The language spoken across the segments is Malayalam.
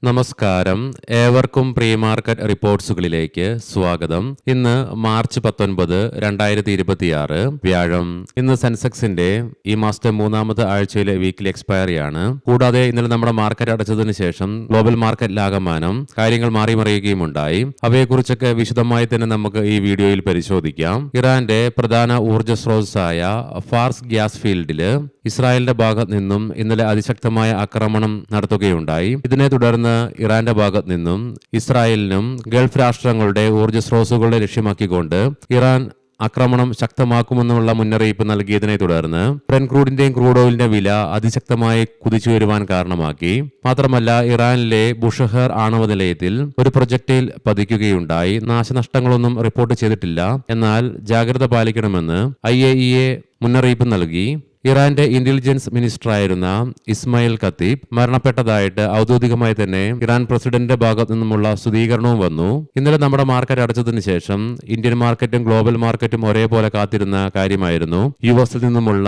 നമസ്കാരം. ഏവർക്കും പ്രീ മാർക്കറ്റ് റിപ്പോർട്ട്സുകളിലേക്ക് സ്വാഗതം. ഇന്ന് മാർച്ച് 19, 2026 വ്യാഴം. ഇന്ന് സെൻസെക്സിന്റെ ഈ മാസത്തെ മൂന്നാമത്തെ ആഴ്ചയിലെ വീക്കിലി എക്സ്പയറിയാണ്. കൂടാതെ ഇന്നലെ നമ്മുടെ മാർക്കറ്റ് അടച്ചതിന് ശേഷം ഗ്ലോബൽ മാർക്കറ്റിലാകമാനം കാര്യങ്ങൾ മാറിമറിയുകയുമുണ്ടായി. അവയെക്കുറിച്ചൊക്കെ വിശദമായി തന്നെ നമുക്ക് ഈ വീഡിയോയിൽ പരിശോധിക്കാം. ഇറാന്റെ പ്രധാന ഊർജ്ജ സ്രോതസ്സായ ഫാർസ് ഗ്യാസ് ഫീൽഡില് ഇസ്രായേലിന്റെ ഭാഗത്ത് നിന്നും ഇന്നലെ അതിശക്തമായ ആക്രമണം നടത്തുകയുണ്ടായി. ഇതിനെ തുടർന്ന് ഇറാന്റെ ഭാഗത്ത് നിന്നും ഇസ്രായേലിനും ഗൾഫ് രാഷ്ട്രങ്ങളുടെ ഊർജ്ജ സ്രോതസ്സുകളെ ലക്ഷ്യമാക്കിക്കൊണ്ട് ഇറാൻ ആക്രമണം ശക്തമാക്കുമെന്നുള്ള മുന്നറിയിപ്പ് നൽകിയതിനെ തുടർന്ന് ബ്രെന്റ് ക്രൂഡിന്റെയും ക്രൂഡ് ഓയിലിന്റെ വില അതിശക്തമായി കുതിച്ചു വരുവാൻ കാരണമാക്കി. മാത്രമല്ല, ഇറാനിലെ ബുഷഹർ ആണവ നിലയത്തിൽ ഒരു പ്രൊജക്ടൈൽ പതിക്കുകയുണ്ടായി. നാശനഷ്ടങ്ങളൊന്നും റിപ്പോർട്ട് ചെയ്തിട്ടില്ല. എന്നാൽ ജാഗ്രത പാലിക്കണമെന്ന് IAEA മുന്നറിയിപ്പ് നൽകി. ഇറാന്റെ ഇന്റലിജൻസ് മിനിസ്റ്ററായിരുന്ന ഇസ്മായിൽ ഖത്തീബ് മരണപ്പെട്ടതായിട്ട് ഔദ്യോഗികമായി തന്നെ ഇറാൻ പ്രസിഡന്റിന്റെ ഭാഗത്തു നിന്നുമുള്ള സ്ഥിരീകരണവും വന്നു. ഇന്നലെ നമ്മുടെ മാർക്കറ്റ് അടച്ചതിന് ശേഷം ഇന്ത്യൻ മാർക്കറ്റും ഗ്ലോബൽ മാർക്കറ്റും ഒരേപോലെ കാത്തിരുന്ന കാര്യമായിരുന്നു US നിന്നുമുള്ള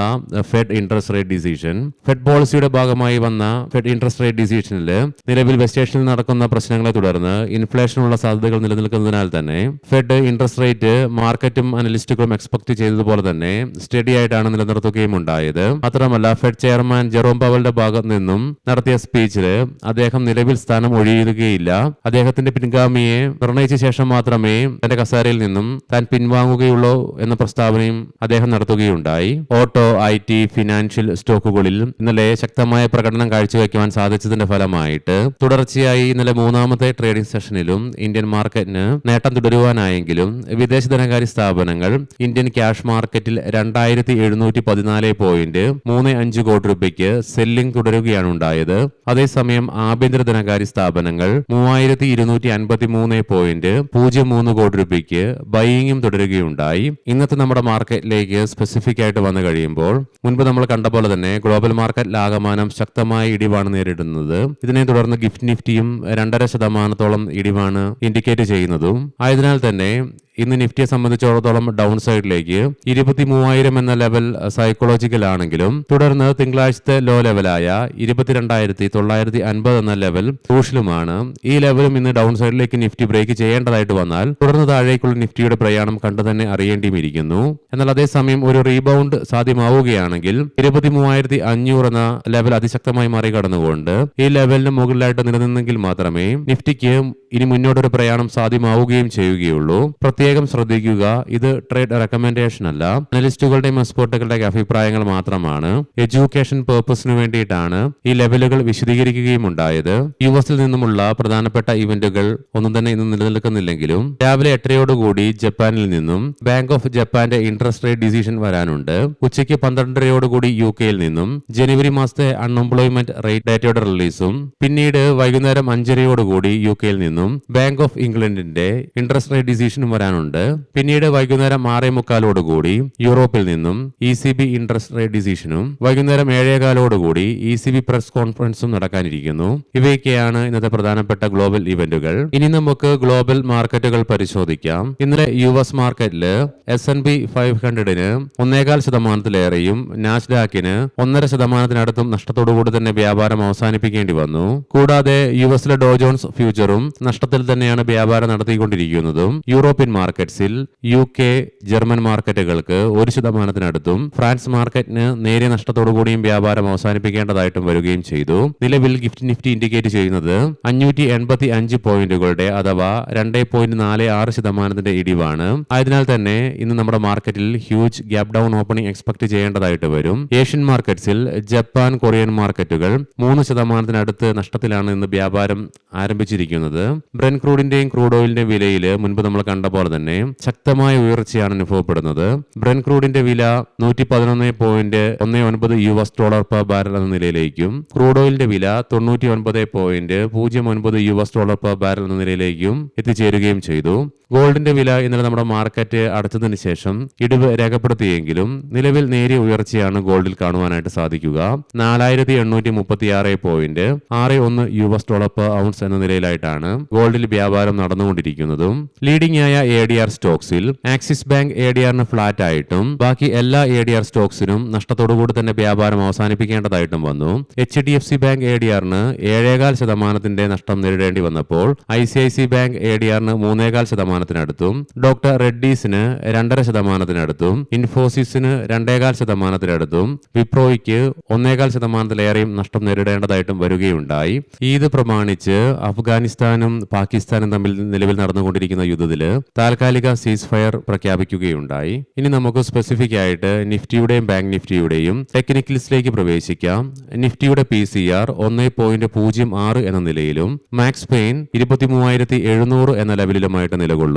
fed interest rate decision. Fed പോളിസിയുടെ ഭാഗമായി വന്ന ഫെഡ് ഇൻട്രസ്റ്റ് റേറ്റ് ഡിസിഷനിൽ നിലവിൽ വെസ്റ്റ് ഏഷ്യയിൽ നടക്കുന്ന പ്രശ്നങ്ങളെ തുടർന്ന് ഇൻഫ്ലേഷനുള്ള സാധ്യതകൾ നിലനിൽക്കുന്നതിനാൽ തന്നെ ഫെഡ് ഇൻട്രസ്റ്റ് റേറ്റ് മാർക്കറ്റും അനലിസ്റ്റുകളും എക്സ്പെക്ട് ചെയ്തതുപോലെ തന്നെ സ്റ്റഡി ആയിട്ടാണ് നിലനിർത്തുകയും ഉണ്ടായത്. മാത്രമല്ല, ഫെഡ് ചെയർമാൻ ജെറോം പവലിന്റെ ഭാഗത്ത് നിന്നും നടത്തിയ സ്പീച്ചില് അദ്ദേഹം നിലവിൽ സ്ഥാനം ഒഴിയുകയില്ല, അദ്ദേഹത്തിന്റെ പിൻഗാമിയെ നിർണയിച്ച ശേഷം മാത്രമേ തന്റെ കസേരയിൽ നിന്നും താൻ പിൻവാങ്ങുകയുള്ളൂ എന്ന പ്രസ്താവനയും അദ്ദേഹം നടത്തുകയുണ്ടായി. ഓട്ടോ, IT, ഫിനാൻഷ്യൽ സ്റ്റോക്കുകളിൽ ഇന്നലെ ശക്തമായ പ്രകടനം കാഴ്ചവെക്കുവാൻ സാധിച്ചതിന്റെ ഫലമായിട്ട് തുടർച്ചയായി ഇന്നലെ മൂന്നാമത്തെ ട്രേഡിംഗ് സെഷനിലും ഇന്ത്യൻ മാർക്കറ്റിന് നേട്ടം തുടരുവാനായെങ്കിലും വിദേശ ധനകാര്യ സ്ഥാപനങ്ങൾ ഇന്ത്യൻ ക്യാഷ് മാർക്കറ്റിൽ 2714.35 കോടി രൂപയ്ക്ക് സെല്ലിംഗ് തുടരുകയാണ് ഉണ്ടായത്. അതേസമയം ആഭ്യന്തര ധനകാര്യ സ്ഥാപനങ്ങൾ 3253.03 കോടി രൂപയ്ക്ക് ബൈയിങ്ങും തുടരുകയുണ്ടായി. ഇന്നത്തെ നമ്മുടെ മാർക്കറ്റിലേക്ക് സ്പെസിഫിക് ആയിട്ട് വന്നു കഴിയുമ്പോൾ മുൻപ് നമ്മൾ കണ്ട പോലെ തന്നെ ഗ്ലോബൽ മാർക്കറ്റിൽ ആകമാനം ശക്തമായ ഇടിവാണ് നേരിടുന്നത്. ഇതിനെ തുടർന്ന് ഗിഫ്റ്റ് നിഫ്റ്റിയും 2.5% ഇടിവാണ് ഇൻഡിക്കേറ്റ് ചെയ്യുന്നതും. ആയതിനാൽ തന്നെ ഇന്ന് നിഫ്റ്റിയെ സംബന്ധിച്ചിടത്തോളം ഡൗൺ സൈഡിലേക്ക് 23,000 എന്ന ലെവൽ സൈക്കോളജിക്കൽ ആണെങ്കിലും തുടർന്ന് തിങ്കളാഴ്ചത്തെ ലോ ലെവലായ 22,950 എന്ന ലെവൽ ക്രൂഷ്യലുമാണ്. ഈ ലെവലും ഇന്ന് ഡൗൺ സൈഡിലേക്ക് നിഫ്റ്റി ബ്രേക്ക് ചെയ്യേണ്ടതായിട്ട് വന്നാൽ തുടർന്ന് താഴേക്കുള്ള നിഫ്റ്റിയുടെ പ്രയാണം കണ്ടു തന്നെ അറിയേണ്ടിയിരിക്കുന്നു. എന്നാൽ അതേസമയം ഒരു റീബൗണ്ട് സാധ്യമാവുകയാണെങ്കിൽ 23,500 എന്ന ലെവൽ അതിശക്തമായി മറികടന്നുകൊണ്ട് ഈ ലെവലിന് മുകളിലായിട്ട് നിലനിന്നെങ്കിൽ മാത്രമേ നിഫ്റ്റിക്ക് ഇനി മുന്നോട്ടൊരു പ്രയാണം സാധ്യമാവുകയും ചെയ്യുകയുള്ളൂ. പ്രത്യേകം ശ്രദ്ധിക്കുക, ഇത് ട്രേഡ് റെക്കമെൻഡേഷൻ അല്ല, അനലിസ്റ്റുകളുടെയും എക്സ്പെർട്ടുകളുടെയും അഭിപ്രായങ്ങൾ മാത്രമാണ്. എഡ്യൂക്കേഷൻ പേർപ്പസിന് വേണ്ടിയിട്ടാണ് ഈ ലെവലുകൾ വിശദീകരിക്കുകയും ഉണ്ടായത്. US നിന്നുമുള്ള പ്രധാനപ്പെട്ട ഇവന്റുകൾ ഒന്നും തന്നെ ഇന്ന് നിലനിൽക്കുന്നില്ലെങ്കിലും രാവിലെ 8:00 ജപ്പാനിൽ നിന്നും ബാങ്ക് ഓഫ് ജപ്പാന്റെ ഇൻട്രസ്റ്റ് റേറ്റ് ഡിസിഷൻ വരാനുണ്ട്. ഉച്ചയ്ക്ക് 12:30 UK നിന്നും ജനുവരി മാസത്തെ അൺഎംപ്ലോയ്മെന്റ് റേറ്റ് ഡേറ്റയുടെ റിലീസും പിന്നീട് വൈകുന്നേരം 5:30 UK നിന്നും ബാങ്ക് ഓഫ് ഇംഗ്ലണ്ടിന്റെ ഇൻട്രസ്റ്റ് റേറ്റ് ഡിസിഷനും വരാനുണ്ട്. പിന്നീട് വൈകുന്നേരം 6:45 യൂറോപ്പിൽ നിന്നും ECB ഇൻട്രസ്റ്റ് റേറ്റ് ഡിസിഷനും വൈകുന്നേരം 7:15 ECB പ്രസ് കോൺഫറൻസും നടക്കാനിരിക്കുന്നു. ഇവയൊക്കെയാണ് ഇന്നത്തെ പ്രധാനപ്പെട്ട ഗ്ലോബൽ ഇവന്റുകൾ. ഇനി നമുക്ക് ഗ്ലോബൽ മാർക്കറ്റുകൾ പരിശോധിക്കാം. ഇന്നലെ US മാർക്കറ്റില് S&P 500-ന് 1.25%-ലേറെയും നാസ്ഡാക്കിന് 1.5%-നടുത്തും നഷ്ടത്തോടുകൂടി തന്നെ വ്യാപാരം അവസാനിപ്പിക്കേണ്ടി വന്നു. കൂടാതെ US ഡോ ജോൺസ് ഫ്യൂച്ചറും നഷ്ടത്തിൽ തന്നെയാണ് വ്യാപാരം നടത്തിക്കൊണ്ടിരിക്കുന്നതും. യൂറോപ്യൻ മാർക്കറ്റ്സിൽ UK, ജർമ്മൻ മാർക്കറ്റുകൾക്ക് 1%-നടുത്തും ഫ്രാൻസ് മാർക്കറ്റിന് നേരിയ നഷ്ടത്തോടുകൂടിയും വ്യാപാരം അവസാനിപ്പിക്കേണ്ടതായിട്ടും വരികയും ചെയ്തു. നിലവിൽ ഗിഫ്റ്റ് നിഫ്റ്റി ഇൻഡിക്കേറ്റ് ചെയ്യുന്നത് 585 പോയിന്റുകളുടെ അഥവാ 2.46% ഇടിവാണ്. ആയതിനാൽ തന്നെ ഇന്ന് നമ്മുടെ മാർക്കറ്റിൽ huge gap down opening expect ചെയ്യേണ്ടതായിട്ട് വരും. ഏഷ്യൻ മാർക്കറ്റ്സിൽ ജപ്പാൻ, കൊറിയൻ മാർക്കറ്റുകൾ 3%-നടുത്ത് നഷ്ടത്തിലാണ് ഇന്ന് വ്യാപാരം ആരംഭിച്ചിരിക്കുന്നത്. ബ്രെന്റ് ക്രൂഡിന്റെയും ക്രൂഡ് ഓയിലിന്റെ വിലയിൽ മുൻപ് നമ്മൾ കണ്ട പോലെ തന്നെ ശക്തമായ ഉയർച്ചയാണ് അനുഭവപ്പെടുന്നത്. ബ്രെന്റ് ക്രൂഡിന്റെ വില $111.19 പെർ ബാരൽ എന്ന നിലയിലേക്കും ക്രൂഡ് ഓയിലിന്റെ വില $99.09 പെർ ബാരൽ എന്ന നിലയിലേക്കും എത്തിച്ചേരുകയും ചെയ്തു. ഗോൾഡിന്റെ വില ഇന്നലെ നമ്മുടെ മാർക്കറ്റ് അടച്ചതിന് ശേഷം ഇടിവ് രേഖപ്പെടുത്തിയെങ്കിലും നിലവിൽ നേരിയ ഉയർച്ചയാണ് ഗോൾഡിൽ കാണുവാനായിട്ട് സാധിക്കുക. 4836.61 US$ പെർ ഔൺസ് എന്ന നിലയിലായിട്ടാണ് ഗോൾഡിൽ വ്യാപാരം നടന്നുകൊണ്ടിരിക്കുന്നതും. ലീഡിംഗ് ആയ ADR സ്റ്റോക്സിൽ ആക്സിസ് ബാങ്ക് ADRന് ഫ്ലാറ്റ് ആയിട്ടും ബാക്കി എല്ലാ ADR സ്റ്റോക്സിനും നഷ്ടത്തോടുകൂടി തന്നെ വ്യാപാരം അവസാനിപ്പിക്കേണ്ടതായിട്ടും വന്നു. HDFC ബാങ്ക് ADRന് 7.4% നഷ്ടം നേരിടേണ്ടി വന്നപ്പോൾ ICICI ബാങ്ക് ADRന് 3.5%, ഡോക്ടർ റെഡ്ഡീസിന് 2.5%, ഇൻഫോസിസിന് 2.5%, വിപ്രോയ്ക്ക് 1.5%-ലേറെയും നഷ്ടം നേരിടേണ്ടതായിട്ടും വരികയുണ്ടായി. ഈദ് പ്രമാണിച്ച് അഫ്ഗാനിസ്ഥാനും പാകിസ്ഥാനും തമ്മിൽ നിലവിൽ നടന്നുകൊണ്ടിരിക്കുന്ന യുദ്ധത്തിൽ താൽക്കാലിക സീസ് ഫയർ പ്രഖ്യാപിക്കുകയുണ്ടായി. ഇനി നമുക്ക് സ്പെസിഫിക് ആയിട്ട് നിഫ്റ്റിയുടെയും ബാങ്ക് നിഫ്റ്റിയുടെയും ടെക്നിക്കൽസിലേക്ക് പ്രവേശിക്കാം. നിഫ്റ്റിയുടെ PCR 1.06 എന്ന നിലയിലും മാക്സ് പെയിൻ 23,700 എന്ന ലെവലിലുമായിട്ട് നിലകൊള്ളുന്നു.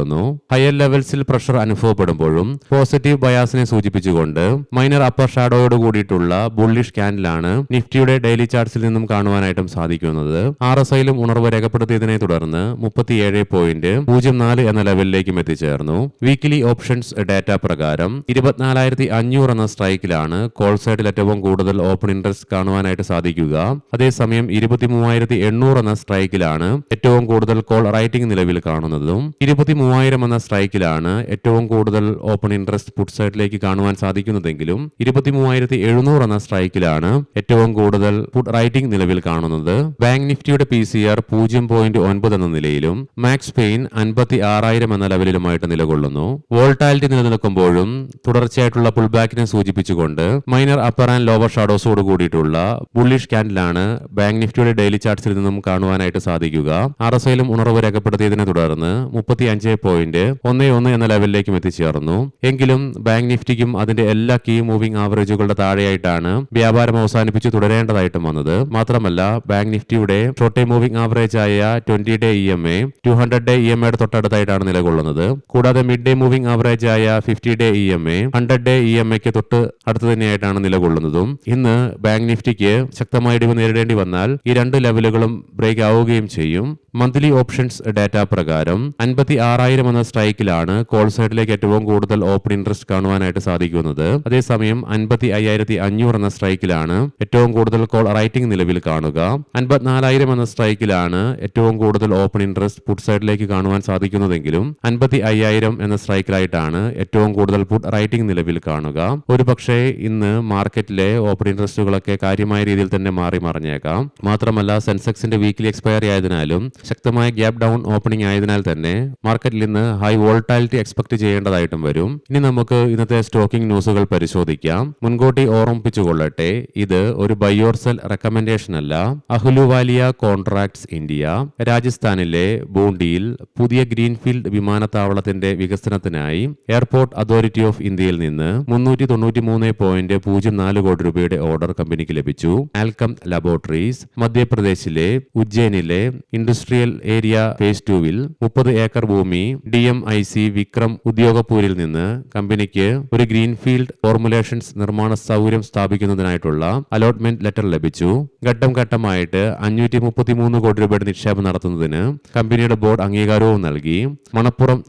ഹയർ ലെവൽസിൽ പ്രഷർ അനുഭവപ്പെടുമ്പോഴും പോസിറ്റീവ് ബയാസിനെ സൂചിപ്പിച്ചുകൊണ്ട് മൈനർ അപ്പർ ഷാഡോയോട് കൂടിയിട്ടുള്ള ബുള്ളിഷ് ക്യാൻഡിലാണ് നിഫ്റ്റിയുടെ ഡെയിലി ചാർട്ട്സിൽ നിന്നും കാണുവാനായിട്ടും സാധിക്കുന്നത്. RSIയിലും ഉണർവ് രേഖപ്പെടുത്തിയതിനെ തുടർന്ന് 37.04 എന്ന ലെവലിലേക്കും എത്തിച്ചേർന്നു. വീക്കിലി ഓപ്ഷൻസ് ഡാറ്റ പ്രകാരം 24,500 എന്ന സ്ട്രൈക്കിലാണ് കോൾ സൈഡിൽ ഏറ്റവും കൂടുതൽ ഓപ്പൺ ഇൻട്രസ്റ്റ് കാണുവാനായിട്ട് സാധിക്കുക. അതേസമയം 23,800 എന്ന സ്ട്രൈക്കിലാണ് ഏറ്റവും കൂടുതൽ കോൾ റൈറ്റിംഗ് നിലവിൽ കാണുന്നതും 23,000 എന്ന സ്ട്രൈക്കിലാണ് ഏറ്റവും കൂടുതൽ ഓപ്പൺ ഇൻട്രസ്റ്റ് പുട്ട് സൈഡിലേക്ക് കാണുവാൻ സാധിക്കുന്നതെങ്കിലും 23,700 എന്ന സ്ട്രൈക്കിലാണ് ഏറ്റവും കൂടുതൽ പുട്ട് റൈറ്റിംഗ് നിലവിൽ കാണുന്നത്. ബാങ്ക് നിഫ്റ്റിയുടെ PCR 0.9 എന്ന നിലയിലും മാക്സ് പെയിൻ 56,000 എന്ന ലെവലിലുമായിട്ട് നിലകൊള്ളുന്നു. വോൾട്ടാലിറ്റി നിലനിൽക്കുമ്പോഴും തുടർച്ചയായിട്ടുള്ള പുൾ ബാക്കിനെ സൂചിപ്പിച്ചുകൊണ്ട് മൈനർ അപ്പർ ആൻഡ് ലോവർ ഷാഡോസോട് കൂടിയിട്ടുള്ള ബുള്ളിഷ് ക്യാൻഡിലാണ് ബാങ്ക് നിഫ്റ്റിയുടെ ഡെയിലി ചാർട്ട്സിൽ നിന്നും കാണുവാനായിട്ട് സാധിക്കുക. RSIയിലും ഉണർവ് രേഖപ്പെടുത്തിയതിനെ തുടർന്ന് 35.11 എന്ന ലെവലിലേക്കും എത്തിച്ചേർന്നു. എങ്കിലും ബാങ്ക് നിഫ്റ്റിക്കും അതിന്റെ എല്ലാ കീ മൂവിംഗ് ആവറേജുകളുടെ താഴെയായിട്ടാണ് വ്യാപാരം അവസാനിപ്പിച്ച് തുടരേണ്ടതായിട്ടും വന്നത്. മാത്രമല്ല ബാങ്ക് നിഫ്റ്റിയുടെ ഷോർട്ട് ടൈം മൂവിംഗ് ആവറേജ് ആയ 20-day EMA 200-day EMAയുടെ തൊട്ടടുത്തായിട്ടാണ് നിലകൊള്ളുന്നത്. കൂടാതെ മിഡ് ഡേ മൂവിംഗ് ആവറേജ് ആയ 50-day EMA 100-day EMAയ്ക്ക് തൊട്ട് അടുത്ത് തന്നെയായിട്ടാണ് നിലകൊള്ളുന്നതും. ഇന്ന് ബാങ്ക് നിഫ്റ്റിക്ക് ശക്തമായ ഇടിവ് നേരിടേണ്ടി വന്നാൽ ഈ രണ്ട് ലെവലുകളും ബ്രേക്ക് ആവുകയും ചെയ്യും. മന്ത്ലി ഓപ്ഷൻസ് ഡാറ്റ പ്രകാരം 56,000 എന്ന സ്ട്രൈക്കിലാണ് കോൾ സൈഡിലേക്ക് ഏറ്റവും കൂടുതൽ ഓപ്പൺ ഇൻട്രസ്റ്റ് കാണുവാനായിട്ട് സാധിക്കുന്നത്. അതേസമയം 55,500 എന്ന സ്ട്രൈക്കിലാണ് ഏറ്റവും കൂടുതൽ കോൾ റൈറ്റിംഗ് നിലവിൽ കാണുക. 54,000 എന്ന സ്ട്രൈക്കിലാണ് ഏറ്റവും കൂടുതൽ ഓപ്പൺ ഇൻട്രസ്റ്റ് പുട്ട് സൈഡിലേക്ക് കാണുവാൻ സാധിക്കുന്നതെങ്കിലും 55,000 എന്ന സ്ട്രൈക്കിലായിട്ടാണ് ഏറ്റവും കൂടുതൽ പുട്ട് റൈറ്റിംഗ് നിലവിൽ കാണുക. ഒരു പക്ഷേ ഇന്ന് മാർക്കറ്റിലെ ഓപ്പൺ ഇൻട്രസ്റ്റുകളൊക്കെ കാര്യമായ രീതിയിൽ തന്നെ മാറി മറിഞ്ഞേക്കാം. മാത്രമല്ല സെൻസെക്സിന്റെ വീക്കിലി എക്സ്പയറി ആയതിനാലും ശക്തമായ ഗ്യാപ് ഡൗൺ ഓപ്പണിംഗ് ആയതിനാൽ തന്നെ മാർക്കറ്റിൽ ഇന്ന് ഹൈ വോൾട്ടാലിറ്റി എക്സ്പെക്ട് ചെയ്യേണ്ടതായിട്ടും വരും. ഇനി നമുക്ക് ഇന്നത്തെ സ്റ്റോക്കിംഗ് ന്യൂസുകൾ പരിശോധിക്കാം. മുൻകൂട്ടി ഓർമ്മിപ്പിച്ചുകൊള്ളട്ടെ, ഇത് ഒരു ബൈ ഓർ സെൽ റെക്കമെൻഡേഷൻ അല്ല. അഹ്ലുവാലിയ കോൺട്രാക്ട്സ് ഇന്ത്യ രാജസ്ഥാനിലെ ബൂണ്ടിയിൽ പുതിയ ഗ്രീൻഫീൽഡ് വിമാനത്താവളത്തിന്റെ വികസനത്തിനായി എയർപോർട്ട് അതോറിറ്റി ഓഫ് ഇന്ത്യയിൽ നിന്ന് 393.04 കോടി രൂപയുടെ ഓർഡർ കമ്പനിക്ക് ലഭിച്ചു. ആൽക്കം ലബോറട്ടറീസ് മധ്യപ്രദേശിലെ ഉജ്ജയിനിലെ ഇൻഡസ്ട്രിയൽ ഏരിയ ഫേസ് 2-ൽ 30 ഏക്കർ ഭൂമി DMIC വിക്രം ഉദ്യോഗപൂരിൽ നിന്ന് കമ്പനിക്ക് ഒരു ഗ്രീൻഫീൽഡ് ഫോർമുലേഷൻസ് നിർമ്മാണ സൗകര്യം സ്ഥാപിക്കുന്നതിനായിട്ടുള്ള അലോട്ട്മെന്റ് ലെറ്റർ ലഭിച്ചു. ഘട്ടം ഘട്ടമായിട്ട് 533 കോടി രൂപയുടെ നിക്ഷേപം നടത്തുന്നതിന് കമ്പനിയുടെ ബോർഡ് അംഗീകാരവും നൽകി. മണപ്പുറം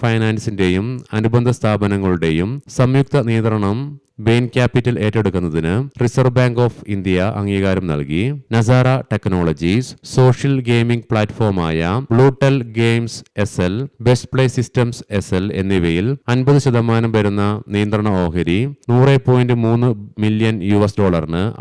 ഫൈനാൻസിന്റെയും അനുബന്ധ സ്ഥാപനങ്ങളുടെയും സംയുക്ത നിയന്ത്രണം ബെയിൻ ക്യാപിറ്റൽ ഏറ്റെടുക്കുന്നതിന് റിസർവ് ബാങ്ക് ഓഫ് ഇന്ത്യ അംഗീകാരം നൽകി. നസാര ടെക്നോളജീസ് സോഷ്യൽ ഗെയിമിംഗ് പ്ലാറ്റ്ഫോമായ Bluetel games SL, best play systems SL എന്നിവയിൽ 50% വരുന്ന നിയന്ത്രണ ഓഹരി $100.3 മില്യൺ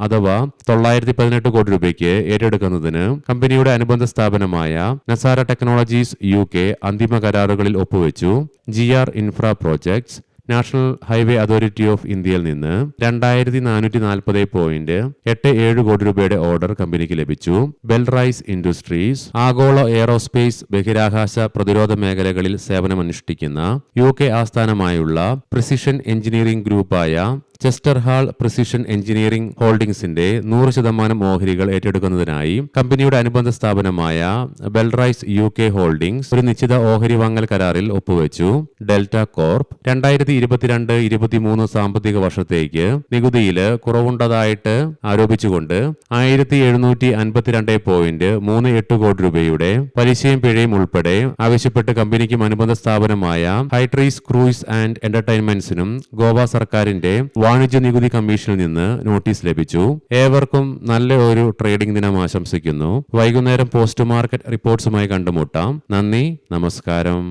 അഥവാ 918 കോടി രൂപയ്ക്ക് ഏറ്റെടുക്കുന്നതിന് കമ്പനിയുടെ അനുബന്ധ സ്ഥാപനമായ നസാര ടെക്നോളജീസ് UK അന്തിമ കരാറുകളിൽ ഒപ്പുവെച്ചു. GR infra projects national highway authority of ഇന്ത്യയിൽ നിന്ന് 2,440.87 കോടി രൂപയുടെ ഓർഡർ കമ്പനിക്ക് ലഭിച്ചു. ബെൽറൈസ് ഇൻഡസ്ട്രീസ് ആഗോള എയറോസ്പേസ് ബഹിരാകാശ പ്രതിരോധ മേഖലകളിൽ സേവനമനുഷ്ഠിക്കുന്ന UK ആസ്ഥാനമായുള്ള പ്രിസിഷൻ എഞ്ചിനീയറിംഗ് ഗ്രൂപ്പായ ചെസ്റ്റർ ഹാൾ പ്രിസിഷൻ എഞ്ചിനീയറിംഗ് ഹോൾഡിംഗ്സിന്റെ 100% ഓഹരികൾ ഏറ്റെടുക്കുന്നതിനായി കമ്പനിയുടെ അനുബന്ധ സ്ഥാപനമായ ബെൽറൈസ് UK ഹോൾഡിംഗ്സ് ഒരു നിശ്ചിത ഓഹരി വാങ്ങൽ കരാറിൽ ഒപ്പുവെച്ചു. ഡെൽറ്റ കോർപ്പ് 2022-23 സാമ്പത്തിക വർഷത്തേക്ക് നികുതിയിൽ കുറവുണ്ടതായിട്ട് ആരോപിച്ചുകൊണ്ട് 1752.38 കോടി രൂപയുടെ പലിശയും പിഴയും ഉൾപ്പെടെ ആവശ്യപ്പെട്ട് കമ്പനിക്കും അനുബന്ധ സ്ഥാപനമായ ഹൈട്രീസ് ക്രൂയിസ് ആൻഡ് എന്റർടൈൻമെന്റ്സിനും ഗോവ സർക്കാരിന്റെ വാണിജ്യ നികുതി കമ്മീഷനിൽ നിന്ന് നോട്ടീസ് ലഭിച്ചു. ഏവർക്കും നല്ല ഒരു ട്രേഡിംഗ് ദിനം ആശംസിക്കുന്നു. വൈകുന്നേരം പോസ്റ്റ് മാർക്കറ്റ് റിപ്പോർട്ട്സുമായി കണ്ടുമുട്ടാം. നന്ദി, നമസ്കാരം.